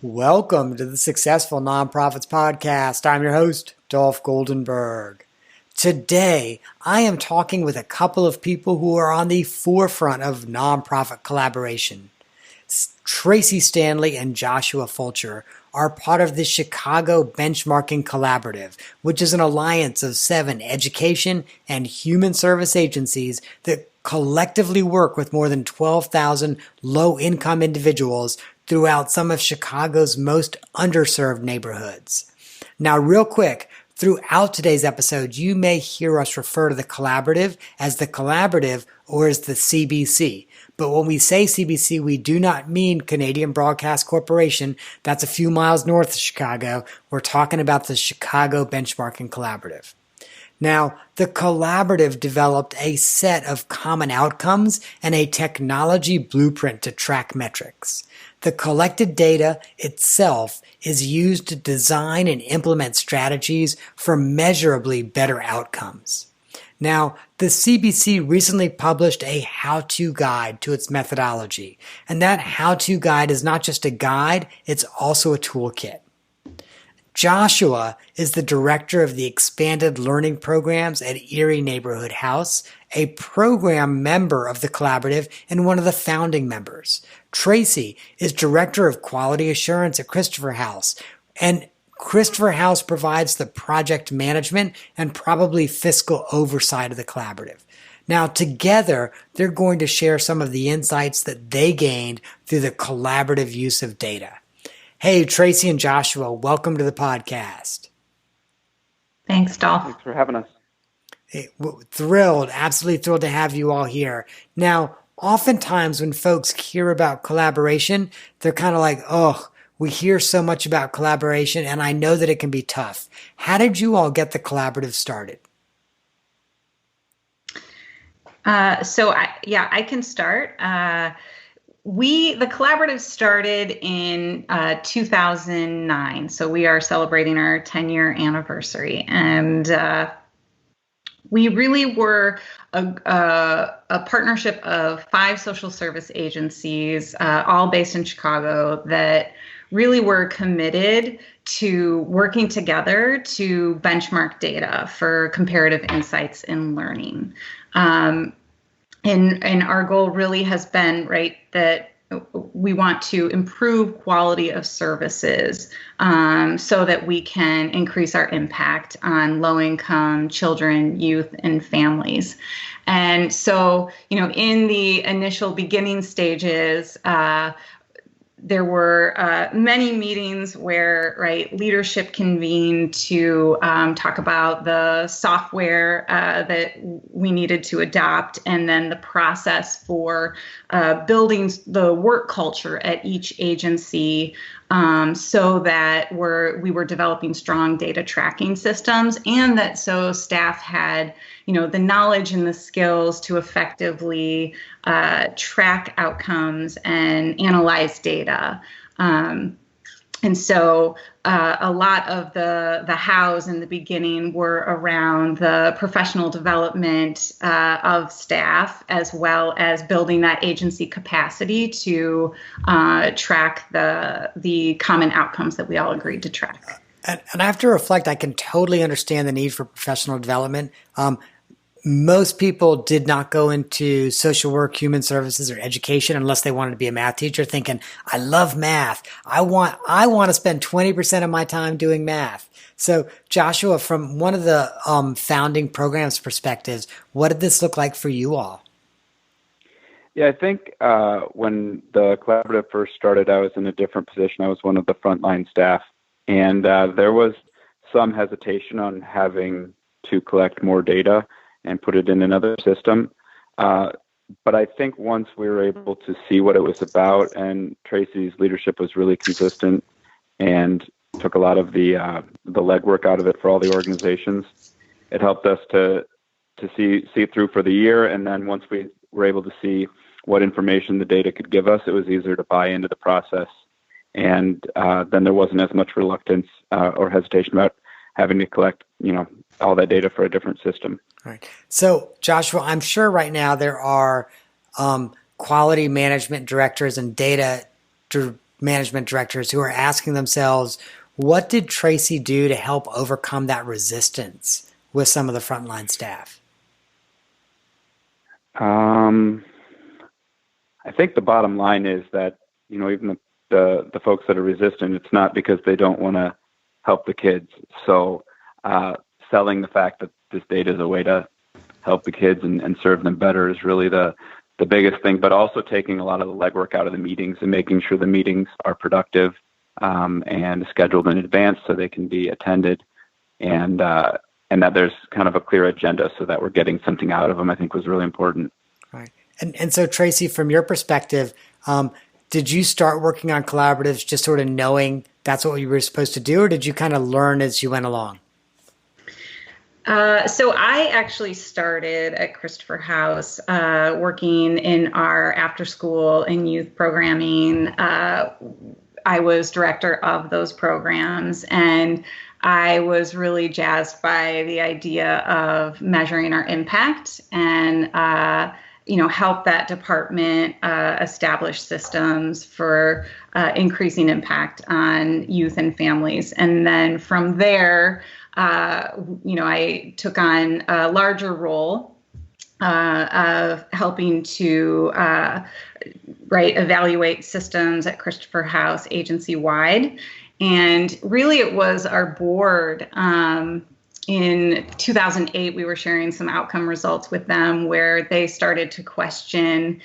Welcome to the Successful Nonprofits Podcast. I'm your host, Dolph Goldenberg. Today, I am talking with a couple of people who are on the forefront of nonprofit collaboration. Traci Stanley and Joshua Fulcher are part of the Chicago Benchmarking Collaborative, which is an alliance of 7 education and human service agencies that collectively work with more than 12,000 low-income individuals throughout some of Chicago's most underserved neighborhoods. Now, real quick, throughout today's episode, you may hear us refer to the collaborative as the collaborative or as the CBC. But when we say CBC, we do not mean Canadian Broadcast Corporation. That's a few miles north of Chicago. We're talking about the Chicago Benchmarking Collaborative. Now, the collaborative developed a set of common outcomes and a technology blueprint to track metrics. The collected data itself is used to design and implement strategies for measurably better outcomes. Now, the CBC recently published a how-to guide to its methodology, and that how-to guide is not just a guide, it's also a toolkit. Joshua is the director of the Expanded Learning Programs at Erie Neighborhood House, a program member of the collaborative and one of the founding members. Traci is director of Quality Assurance at Christopher House, and Christopher House provides the project management and probably fiscal oversight of the collaborative. Now, together, they're going to share some of the insights that they gained through the collaborative use of data. Hey, Traci and Joshua, welcome to the podcast. Thanks, Dolph. Thanks for having us. Hey, absolutely thrilled to have you all here. Now, oftentimes when folks hear about collaboration, they're kind of like, oh, we hear so much about collaboration, and I know that it can be tough. How did you all get the collaborative started? I can start. The collaborative started in 2009, so we are celebrating our 10-year anniversary, and we really were a partnership of 5 social service agencies, all based in Chicago, that really were committed to working together to benchmark data for comparative insights in learning. And our goal really has been, right, that we want to improve quality of services so that we can increase our impact on low-income children, youth, and families. And so, in the initial beginning stages, there were many meetings where, right, leadership convened to talk about the software that we needed to adopt, and then the process for building the work culture at each agency, so that we were developing strong data tracking systems, and that so staff had, the knowledge and the skills to effectively track outcomes and analyze data. And so a lot of the hows in the beginning were around the professional development of staff, as well as building that agency capacity to track the common outcomes that we all agreed to track. And I have to reflect, I can totally understand the need for professional development. Most people did not go into social work, human services, or education unless they wanted to be a math teacher, thinking, I love math. I want to spend 20% of my time doing math. So Joshua, from one of the founding programs perspectives, what did this look like for you all? Yeah, I think when the collaborative first started, I was in a different position. I was one of the frontline staff, and there was some hesitation on having to collect more data and put it in another system. But I think once we were able to see what it was about, and Traci's leadership was really consistent and took a lot of the legwork out of it for all the organizations, it helped us to see it through for the year. And then once we were able to see what information the data could give us, it was easier to buy into the process. And then there wasn't as much reluctance or hesitation about having to collect, all that data for a different system. All right. So, Joshua, I'm sure right now there are quality management directors and data management directors who are asking themselves, what did Traci do to help overcome that resistance with some of the frontline staff? I think the bottom line is that, even the folks that are resistant, it's not because they don't want to help the kids. So selling the fact that this data is a way to help the kids and serve them better is really the biggest thing, but also taking a lot of the legwork out of the meetings and making sure the meetings are productive and scheduled in advance so they can be attended, and that there's kind of a clear agenda so that we're getting something out of them, I think was really important. Right. And so Traci, from your perspective, did you start working on collaboratives just sort of knowing that's what you were supposed to do, or did you kind of learn as you went along? So I actually started at Christopher House working in our after school and youth programming. I was director of those programs, and I was really jazzed by the idea of measuring our impact and help that department establish systems for increasing impact on youth and families. And then from there, I took on a larger role of helping to evaluate systems at Christopher House agency-wide. And really it was our board. In 2008, we were sharing some outcome results with them where they started to question,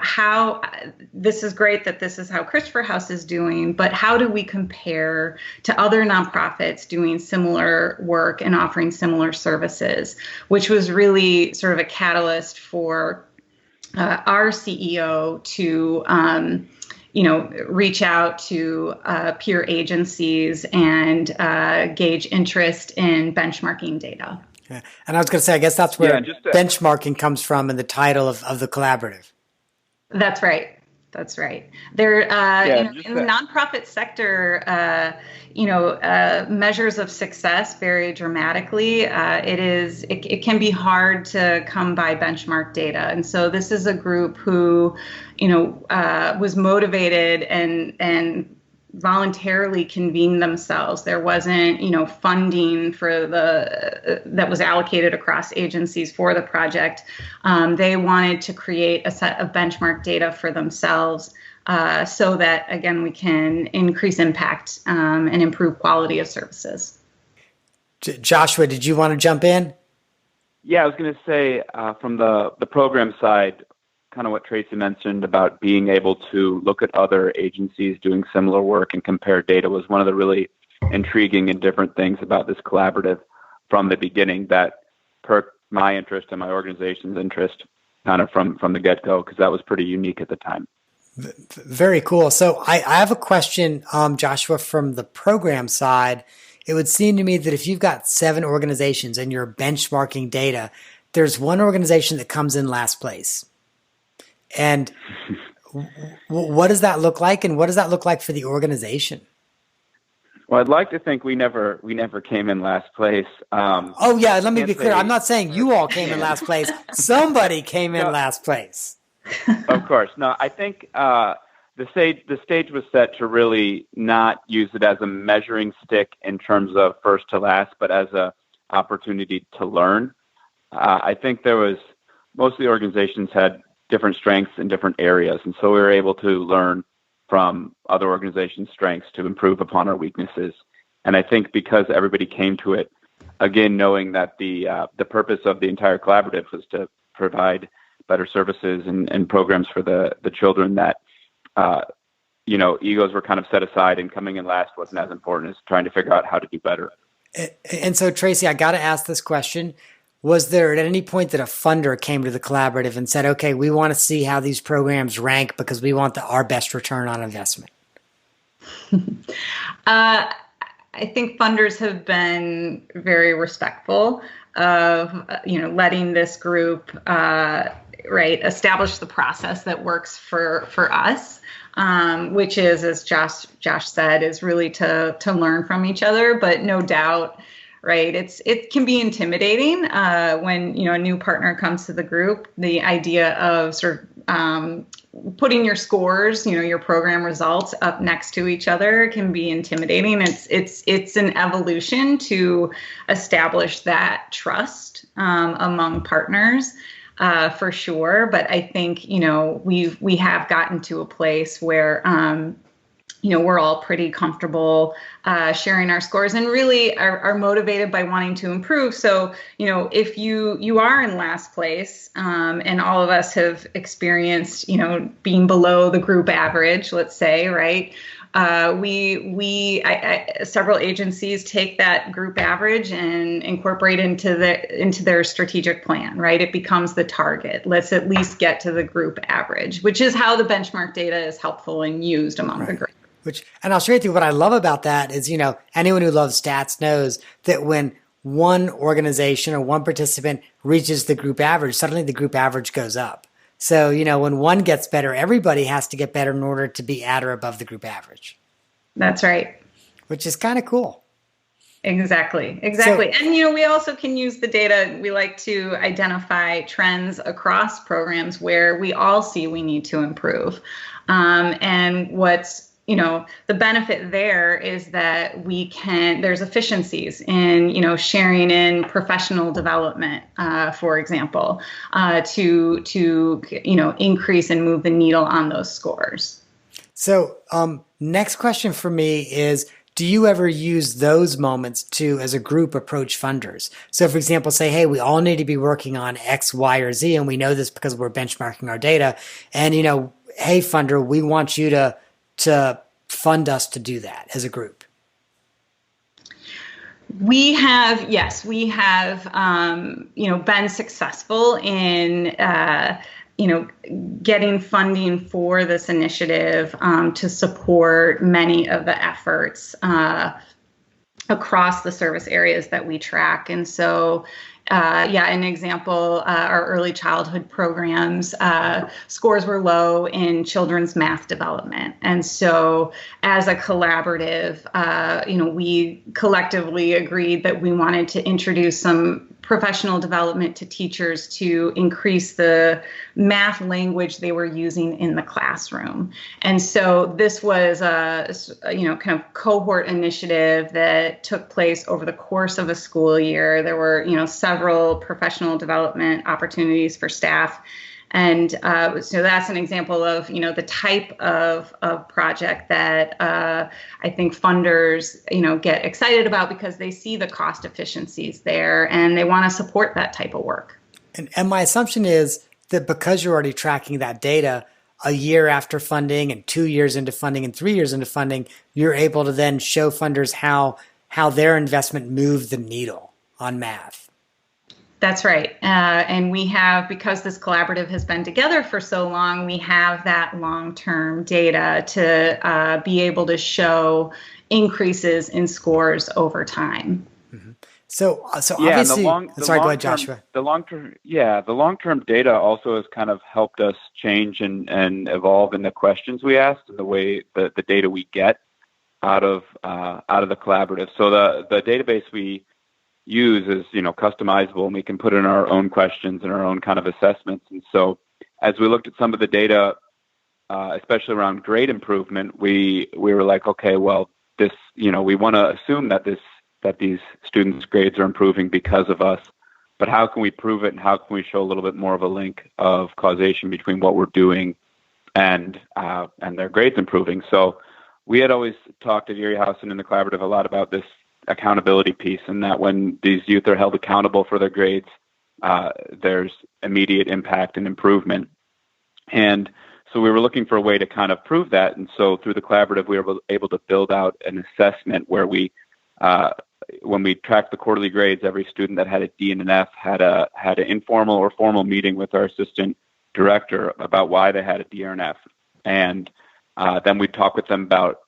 how this is great that this is how Christopher House is doing, but how do we compare to other nonprofits doing similar work and offering similar services, which was really sort of a catalyst for our CEO to reach out to peer agencies and gauge interest in benchmarking data. Yeah. And I was going to say, I guess that's where benchmarking comes from in the title of the collaborative. That's right. That's right. There, in the nonprofit sector, measures of success vary dramatically. It can be hard to come by benchmark data, and so this is a group who, was motivated and voluntarily convened themselves. There wasn't, funding for that was allocated across agencies for the project. They wanted to create a set of benchmark data for themselves so that, again, we can increase impact and improve quality of services. Joshua, did you want to jump in? Yeah, I was going to say from the program side, kind of what Traci mentioned about being able to look at other agencies doing similar work and compare data was one of the really intriguing and different things about this collaborative from the beginning that perked my interest and my organization's interest kind of from the get-go, because that was pretty unique at the time. Very cool. So I have a question, Joshua, from the program side. It would seem to me that if you've got 7 organizations and you're benchmarking data, there's one organization that comes in last place. And what does that look like, and what does that look like for the organization? Well, I'd like to think we never came in last place. Let me be clear. I'm not saying you all came in last place. Somebody came in last place. Of course. No, I think the stage was set to really not use it as a measuring stick in terms of first to last, but as a opportunity to learn. I think most of the organizations had different strengths in different areas. And so we were able to learn from other organizations' strengths to improve upon our weaknesses. And I think because everybody came to it, again, knowing that the purpose of the entire collaborative was to provide better services and programs for the children, that, egos were kind of set aside, and coming in last wasn't as important as trying to figure out how to do better. And so, Traci, I got to ask this question. Was there at any point that a funder came to the collaborative and said, okay, we want to see how these programs rank because we want our best return on investment? I think funders have been very respectful of, letting this group, establish the process that works for us, which is, as Josh said, is really to learn from each other, but no doubt, right? It can be intimidating when a new partner comes to the group. The idea of sort of putting your scores, your program results up next to each other can be intimidating. It's an evolution to establish that trust among partners, for sure. But I think, we have gotten to a place where, we're all pretty comfortable sharing our scores and really are motivated by wanting to improve. So, if you are in last place, and all of us have experienced, being below the group average, let's say, right? Several agencies take that group average and incorporate into their strategic plan, right? It becomes the target. Let's at least get to the group average, which is how the benchmark data is helpful and used among the group. And I'll share with you what I love about that is, anyone who loves stats knows that when one organization or one participant reaches the group average, suddenly the group average goes up. So, when one gets better, everybody has to get better in order to be at or above the group average. That's right. Which is kind of cool. Exactly. So, and, we also can use the data. We like to identify trends across programs where we all see we need to improve. And what's the benefit there is that there's efficiencies in, sharing in professional development, for example, to increase and move the needle on those scores. So, next question for me is, do you ever use those moments to, as a group, approach funders? So, for example, say, hey, we all need to be working on X, Y, or Z, and we know this because we're benchmarking our data. And, hey, funder, we want you to fund us to do that as a group. We have been successful in, getting funding for this initiative to support many of the efforts across the service areas that we track. And so, an example, our early childhood programs, scores were low in children's math development. And so as a collaborative, we collectively agreed that we wanted to introduce some professional development to teachers to increase the math language they were using in the classroom. And so this was a kind of cohort initiative that took place over the course of a school year. There were, several professional development opportunities for staff. And so that's an example of, the type of project that I think funders, get excited about because they see the cost efficiencies there and they want to support that type of work. And my assumption is that because you're already tracking that data a year after funding and 2 years into funding and 3 years into funding, you're able to then show funders how their investment moved the needle on math. That's right. And we have, because this collaborative has been together for so long, we have that long-term data to be able to show increases in scores over time. Mm-hmm. So obviously, go ahead, Joshua. The long-term data also has kind of helped us change and evolve in the questions we asked and the way the data we get out of the collaborative. So the database we use is, customizable, and we can put in our own questions and our own kind of assessments. And so as we looked at some of the data, especially around grade improvement, we were like, okay, well, this, we want to assume that these students' grades are improving because of us, but how can we prove it, and how can we show a little bit more of a link of causation between what we're doing and their grades improving? So we had always talked at Erie House and in the collaborative a lot about this accountability piece, and that when these youth are held accountable for their grades, there's immediate impact and improvement. And so we were looking for a way to kind of prove that. And so through the collaborative, we were able to build out an assessment where we, when we tracked the quarterly grades, every student that had a D and an F had an informal or formal meeting with our assistant director about why they had a D or an F. And then we'd talk with them about,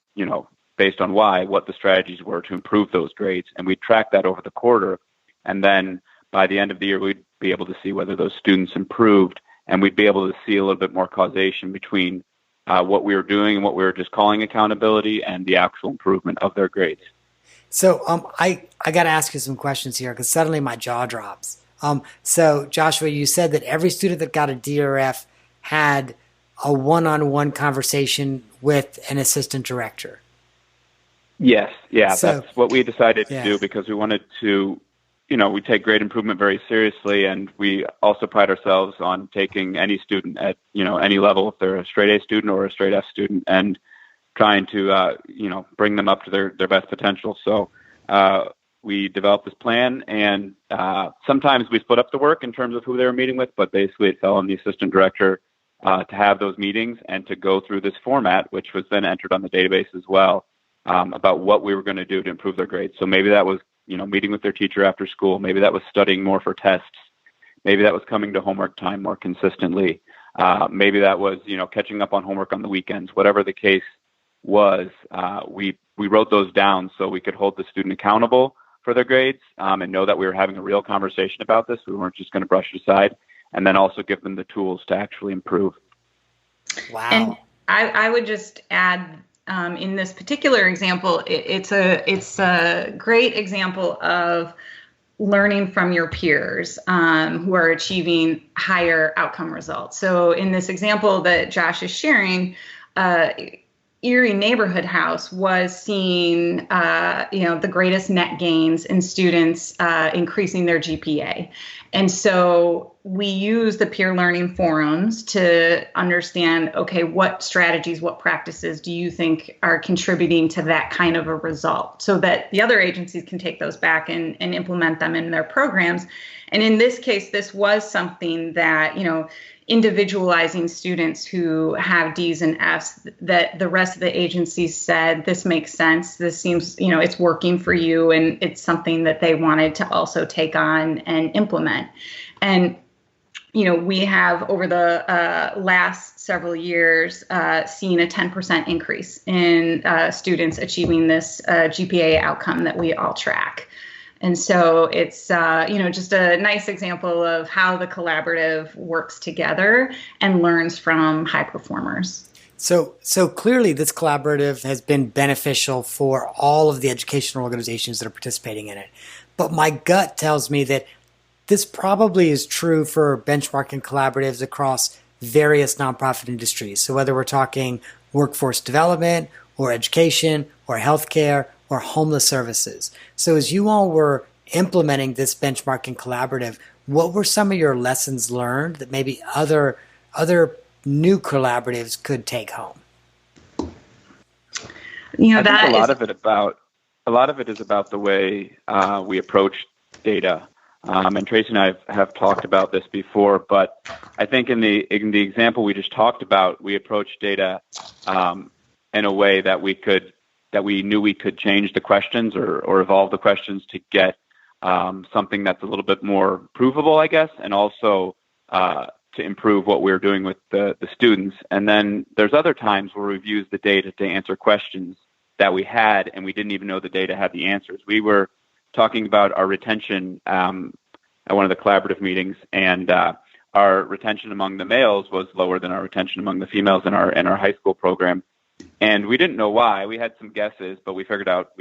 based on why, what the strategies were to improve those grades. And we tracked that over the quarter. And then by the end of the year, we'd be able to see whether those students improved, and we'd be able to see a little bit more causation between what we were doing and what we were just calling accountability and the actual improvement of their grades. So I got to ask you some questions here because suddenly my jaw drops. So Joshua, you said that every student that got a D or F had a one-on-one conversation with an assistant director. Yes, yeah, So, that's what we decided yeah. to do because we wanted to, we take grade improvement very seriously, and we also pride ourselves on taking any student at, any level, if they're a straight A student or a straight F student, and trying to, bring them up to their best potential. So we developed this plan, and sometimes we split up the work in terms of who they were meeting with, but basically it fell on the assistant director to have those meetings and to go through this format, which was then entered on the database as well, about what we were going to do to improve their grades. So maybe that was, meeting with their teacher after school. Maybe that was studying more for tests. Maybe that was coming to homework time more consistently. Maybe that was, catching up on homework on the weekends. Whatever the case was, we wrote those down so we could hold the student accountable for their grades, and know that we were having a real conversation about this. We weren't just going to brush it aside, and then also give them the tools to actually improve. Wow. And I would just add, in this particular example, it's a great example of learning from your peers who are achieving higher outcome results. So in this example that Josh is sharing, Erie Neighborhood House was seeing, the greatest net gains in students increasing their GPA. And so we use the peer learning forums to understand, okay, what strategies, what practices do you think are contributing to that kind of a result, so that the other agencies can take those back and implement them in their programs. And in this case, this was something that, individualizing students who have D's and F's, that the rest of the agencies said, this makes sense. This seems, it's working for you. And it's something that they wanted to also take on and implement. And, we have over the last several years seen a 10% increase in students achieving this GPA outcome that we all track. And so it's, just a nice example of how the collaborative works together and learns from high performers. So clearly this collaborative has been beneficial for all of the educational organizations that are participating in it. But my gut tells me that this probably is true for benchmarking collaboratives across various nonprofit industries. So whether we're talking workforce development or education or healthcare or homeless services. So as you all were implementing this benchmarking collaborative, what were some of your lessons learned that maybe other new collaboratives could take home? I think a lot of it is about the way we approach data. And Traci and I have talked about this before, but I think in the example we just talked about, we approached data in a way that we knew we could change the questions or evolve the questions to get something that's a little bit more provable, I guess, and also to improve what we're doing with the students. And then there's other times where we've used the data to answer questions that we had, and we didn't even know the data had the answers. We were talking about our retention at one of the collaborative meetings, and our retention among the males was lower than our retention among the females in our high school program. And we didn't know why. We had some guesses, but we'd figure out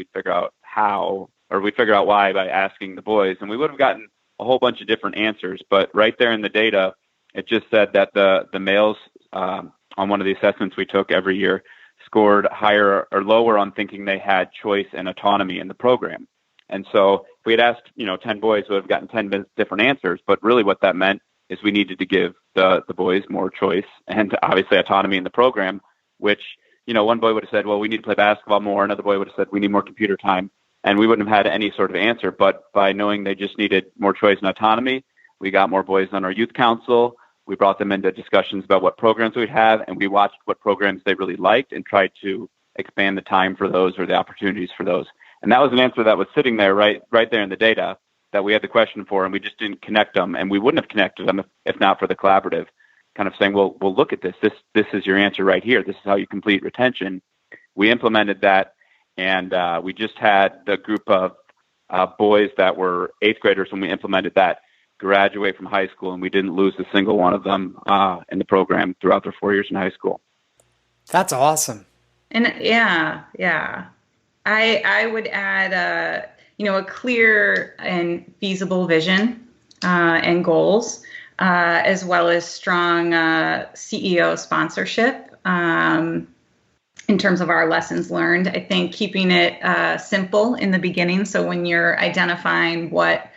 why by asking the boys, and we would have gotten a whole bunch of different answers. But right there in the data, it just said that the males on one of the assessments we took every year scored higher or lower on thinking they had choice and autonomy in the program. And so if we had asked, 10 boys, we would have gotten 10 different answers. But really what that meant is we needed to give the boys more choice and obviously autonomy in the program, which, one boy would have said, well, we need to play basketball more. Another boy would have said, we need more computer time. And we wouldn't have had any sort of answer. But by knowing they just needed more choice and autonomy, we got more boys on our youth council. We brought them into discussions about what programs we'd have, and we watched what programs they really liked and tried to expand the time for those or the opportunities for those. And that was an answer that was sitting there right there in the data that we had the question for, and we just didn't connect them. And we wouldn't have connected them if not for the collaborative kind of saying, well, look at this. This is your answer right here. This is how you complete retention. We implemented that, and we just had the group of boys that were eighth graders when we implemented that graduate from high school, and we didn't lose a single one of them in the program throughout their 4 years in high school. That's awesome. And yeah. I would add, a clear and feasible vision and goals. as well as strong CEO sponsorship. In terms of our lessons learned, I think keeping it simple in the beginning. So when you're identifying what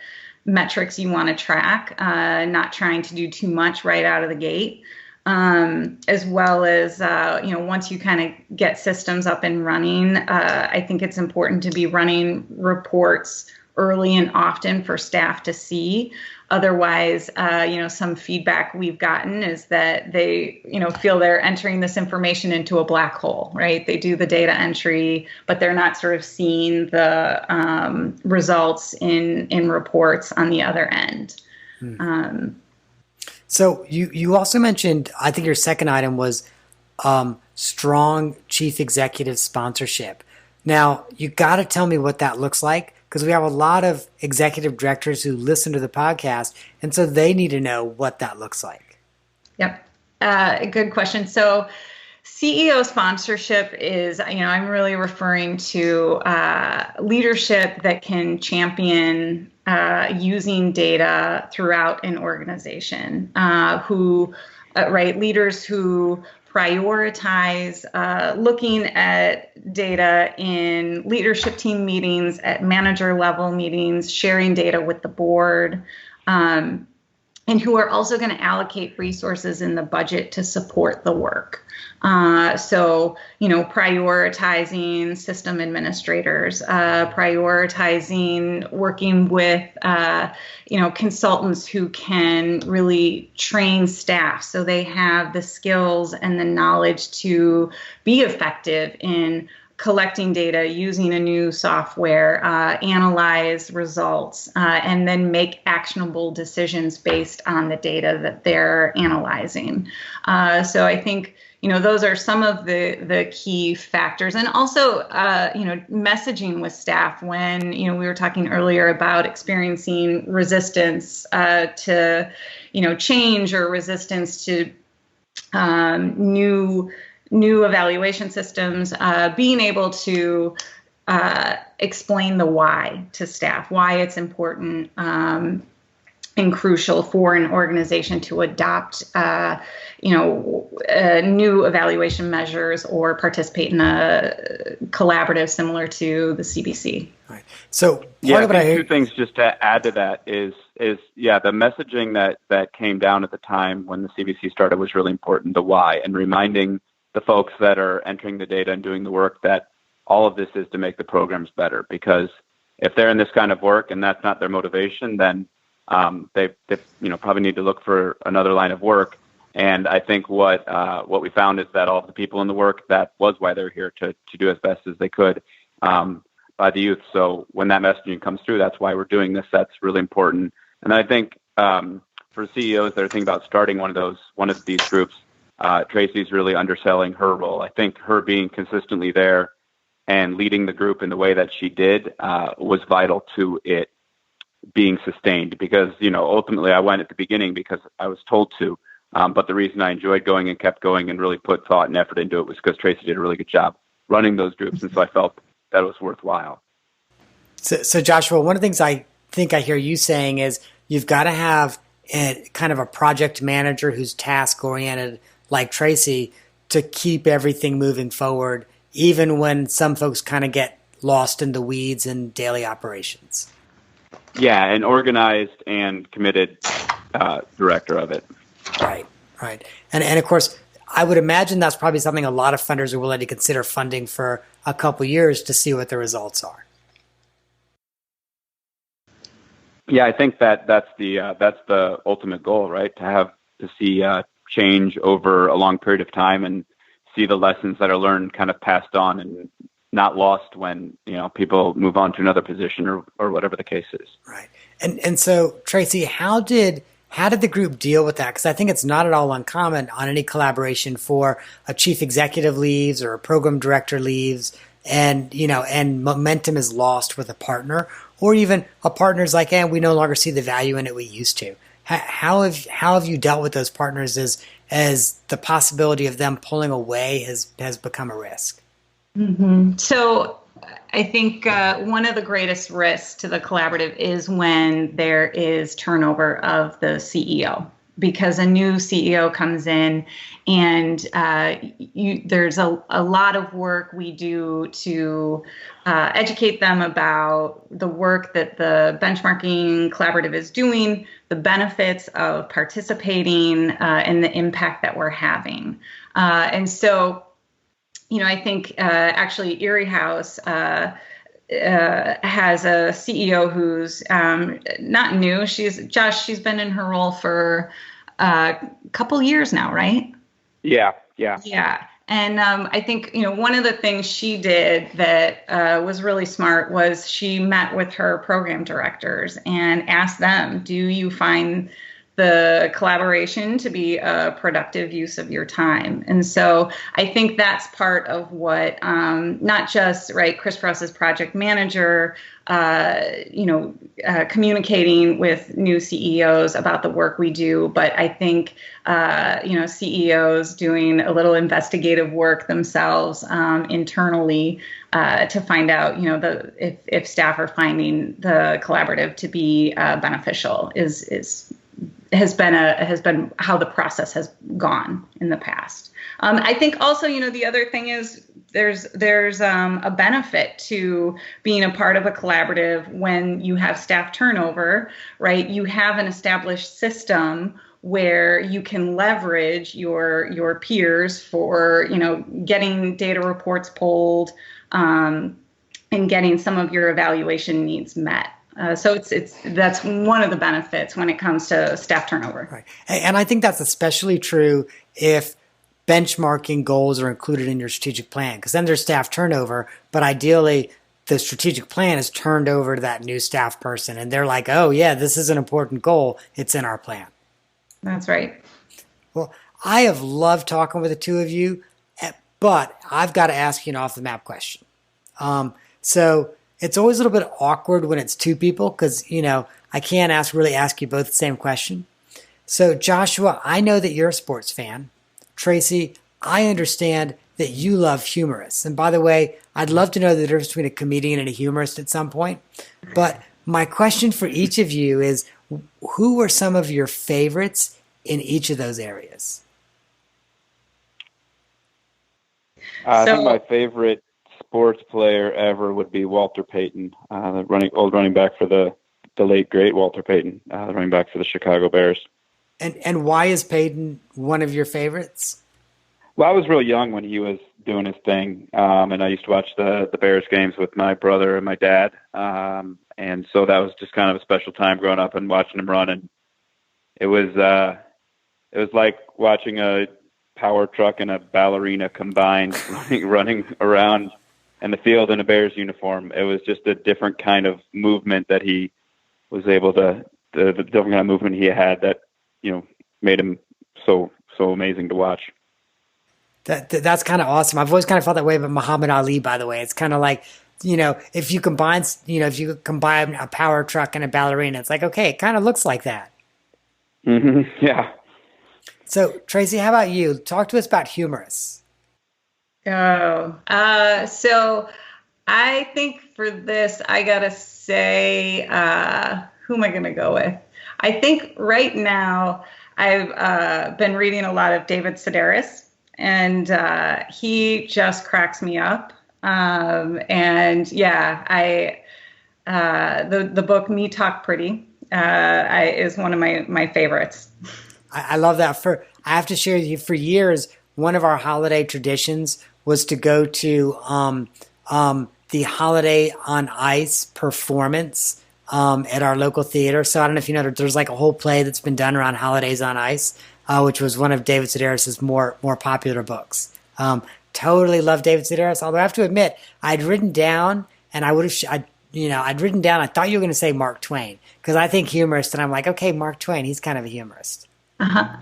metrics you want to track, not trying to do too much right out of the gate, as well as, once you kind of get systems up and running, I think it's important to be running reports early and often for staff to see. Otherwise, some feedback we've gotten is that they, feel they're entering this information into a black hole, right? They do the data entry, but they're not sort of seeing the results in reports on the other end. So you also mentioned, I think your second item was strong chief executive sponsorship. Now, you got to tell me what that looks like, because we have a lot of executive directors who listen to the podcast, and so they need to know what that looks like. Yep. Good question. So CEO sponsorship is, I'm really referring to leadership that can champion using data throughout an organization, leaders who prioritize looking at data in leadership team meetings, at manager level meetings, sharing data with the board, and who are also going to allocate resources in the budget to support the work. Prioritizing system administrators, prioritizing working with, consultants who can really train staff so they have the skills and the knowledge to be effective in collecting data, using a new software, analyze results, and then make actionable decisions based on the data that they're analyzing. So I think, those are some of the key factors. And also, messaging with staff when, we were talking earlier about experiencing resistance to, change, or resistance to new evaluation systems, being able to explain the why to staff, why it's important and crucial for an organization to adopt, new evaluation measures or participate in a collaborative similar to the CBC. Right. So I think two things just to add to that is the messaging that came down at the time when the CBC started was really important, the why, and reminding the folks that are entering the data and doing the work that all of this is to make the programs better. Because if they're in this kind of work and that's not their motivation, then they probably need to look for another line of work. And I think what we found is that all the people in the work, that was why they're here, to do as best as they could by the youth. So when that messaging comes through, that's why we're doing this. That's really important. And I think for CEOs that are thinking about starting one of these groups, Traci's really underselling her role. I think her being consistently there and leading the group in the way that she did was vital to it being sustained, because, ultimately I went at the beginning because I was told to. But the reason I enjoyed going and kept going and really put thought and effort into it was because Traci did a really good job running those groups. And so I felt that it was worthwhile. So Joshua, one of the things I think I hear you saying is you've got to have kind of a project manager who's task oriented like Traci to keep everything moving forward, even when some folks kind of get lost in the weeds in daily operations. Yeah, an organized and committed director of it. Right. And of course, I would imagine that's probably something a lot of funders are willing to consider funding for a couple years to see what the results are. Yeah, I think that's the ultimate goal, right? To see change over a long period of time and see the lessons that are learned kind of passed on and not lost when, people move on to another position or whatever the case is. Right. And so, Traci, how did the group deal with that? Because I think it's not at all uncommon on any collaboration for a chief executive leaves or a program director leaves, and momentum is lost with a partner, or even a partner's like, we no longer see the value in it we used to. How have you dealt with those partners as the possibility of them pulling away has become a risk? Mm-hmm. So I think one of the greatest risks to the collaborative is when there is turnover of the CEO, because a new CEO comes in, and there's a lot of work we do to educate them about the work that the benchmarking collaborative is doing, the benefits of participating, and the impact that we're having. And so, I think actually Erie House has a CEO who's not new. She's been in her role for a couple years now, right? Yeah. And I think, one of the things she did that was really smart was she met with her program directors and asked them, do you find the collaboration to be a productive use of your time? And so I think that's part of what, not just, right, Chris Frost as project manager, communicating with new CEOs about the work we do, but I think, CEOs doing a little investigative work themselves internally to find out, if staff are finding the collaborative to be beneficial has been how the process has gone in the past. I think also, the other thing is there's a benefit to being a part of a collaborative when you have staff turnover, right? You have an established system where you can leverage your peers for, getting data reports pulled and getting some of your evaluation needs met. So that's one of the benefits when it comes to staff turnover. Right. And I think that's especially true if benchmarking goals are included in your strategic plan, because then there's staff turnover, but ideally the strategic plan is turned over to that new staff person and they're like, oh yeah, this is an important goal. It's in our plan. That's right. Well, I have loved talking with the two of you, but I've got to ask you an off the map question. So it's always a little bit awkward when it's two people because, I can't really ask you both the same question. So Joshua, I know that you're a sports fan. Traci, I understand that you love humorists. And by the way, I'd love to know the difference between a comedian and a humorist at some point. But my question for each of you is, who were some of your favorites in each of those areas? I think my favorite sports player ever would be Walter Payton, the old running back for the late great Walter Payton, the running back for the Chicago Bears. And why is Payton one of your favorites? Well, I was real young when he was doing his thing, and I used to watch the Bears games with my brother and my dad, and so that was just kind of a special time growing up and watching him run. And it was like watching a power truck and a ballerina combined running around in the field in a Bears uniform. It was just a different kind of movement that he was able to, the different kind of movement he had that, made him so amazing to watch. That's kind of awesome. I've always kind of felt that way about Muhammad Ali, by the way. It's kind of like, if you combine a power truck and a ballerina, it's like, okay, it kind of looks like that. Mm-hmm. Yeah. So Traci, how about you? Talk to us about humorists. So I think for this, I gotta say, who am I gonna go with? I think right now I've been reading a lot of David Sedaris, and he just cracks me up. And yeah, the book Me Talk Pretty is one of my favorites. I love that. I have to share with you, for years, one of our holiday traditions was to go to the Holiday on Ice performance at our local theater. So I don't know if you know, there's like a whole play that's been done around Holidays on Ice, which was one of David Sedaris' more popular books. Totally love David Sedaris, although I have to admit, I'd written down, and I thought you were going to say Mark Twain, because I think humorist, and I'm like, okay, Mark Twain, he's kind of a humorist. Uh-huh.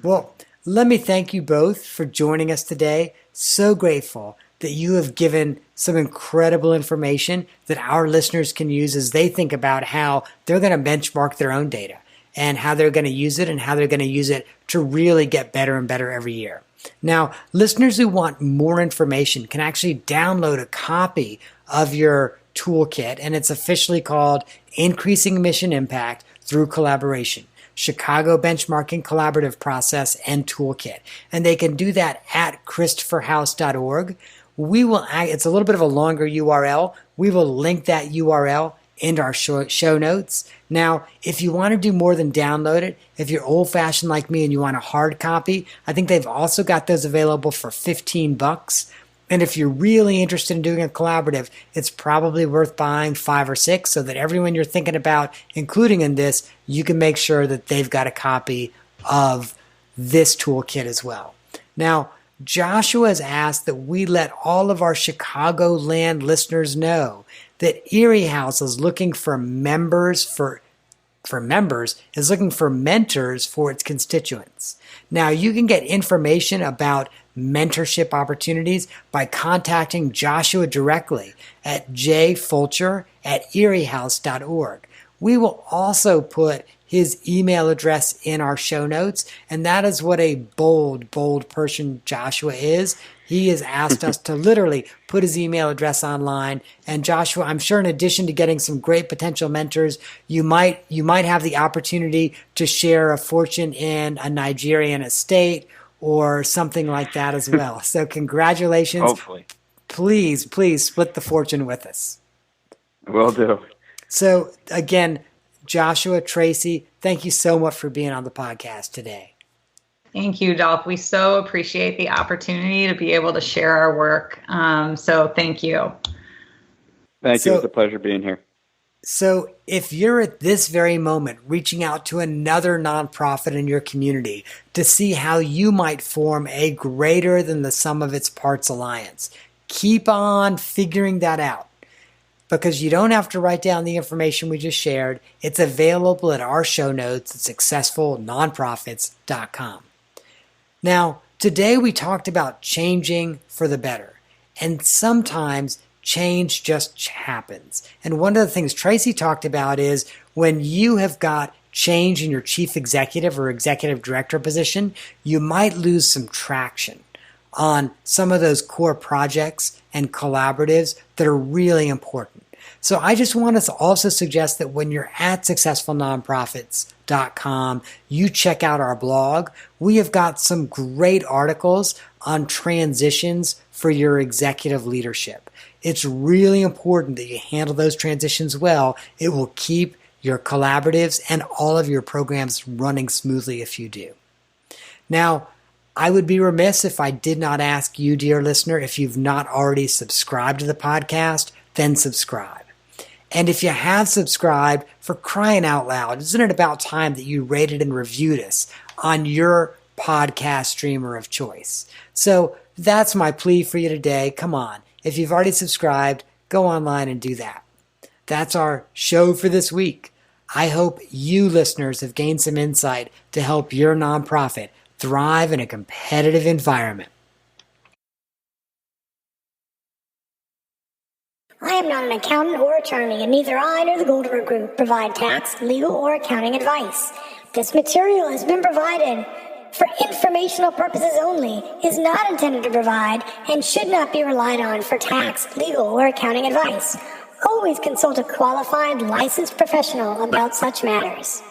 Well, let me thank you both for joining us today. So grateful that you have given some incredible information that our listeners can use as they think about how they're going to benchmark their own data and how they're going to use it and how they're going to use it to really get better and better every year. Now, listeners who want more information can actually download a copy of your toolkit, and it's officially called Increasing Mission Impact through collaboration. Chicago Benchmarking Collaborative Process and Toolkit. And they can do that at christopherhouse.org. It's a little bit of a longer URL. We will link that URL in our show notes. Now, if you want to do more than download it, if you're old-fashioned like me and you want a hard copy, I think they've also got those available for $15. And if you're really interested in doing a collaborative, it's probably worth buying 5 or 6 so that everyone you're thinking about, including in this, you can make sure that they've got a copy of this toolkit as well. Now, Joshua has asked that we let all of our Chicagoland listeners know that Erie House is looking for mentors for its constituents. Now, you can get information about mentorship opportunities by contacting Joshua directly at jfulcher@eriehouse.org. We will also put his email address in our show notes, and that is what a bold person Joshua is. He has asked us to literally put his email address online. And Joshua, I'm sure in addition to getting some great potential mentors, you might have the opportunity to share a fortune in a Nigerian estate or something like that as well. So congratulations. Hopefully. Please split the fortune with us. Will do. So again, Joshua, Traci, thank you so much for being on the podcast today. Thank you, Dolph. We so appreciate the opportunity to be able to share our work. So thank you. Thank you. It was a pleasure being here. So if you're at this very moment reaching out to another nonprofit in your community to see how you might form a greater than the sum of its parts alliance, keep on figuring that out. Because you don't have to write down the information we just shared. It's available at our show notes at successfulnonprofits.com. Now, today we talked about changing for the better. And sometimes change just happens. And one of the things Traci talked about is when you have got change in your chief executive or executive director position, you might lose some traction on some of those core projects and collaboratives that are really important. So I just want to also suggest that when you're at successfulnonprofits.com, you check out our blog. We have got some great articles on transitions for your executive leadership. It's really important that you handle those transitions well. It will keep your collaboratives and all of your programs running smoothly if you do. Now, I would be remiss if I did not ask you, dear listener, if you've not already subscribed to the podcast, then subscribe. And if you have subscribed, for crying out loud, isn't it about time that you rated and reviewed us on your podcast streamer of choice? So that's my plea for you today. Come on. If you've already subscribed, go online and do that. That's our show for this week. I hope you listeners have gained some insight to help your nonprofit thrive in a competitive environment. I am not an accountant or attorney, and neither I nor the Goldenberg Group provide tax, legal, or accounting advice. This material has been provided for informational purposes only, is not intended to provide, and should not be relied on for tax, legal, or accounting advice. Always consult a qualified, licensed professional about such matters.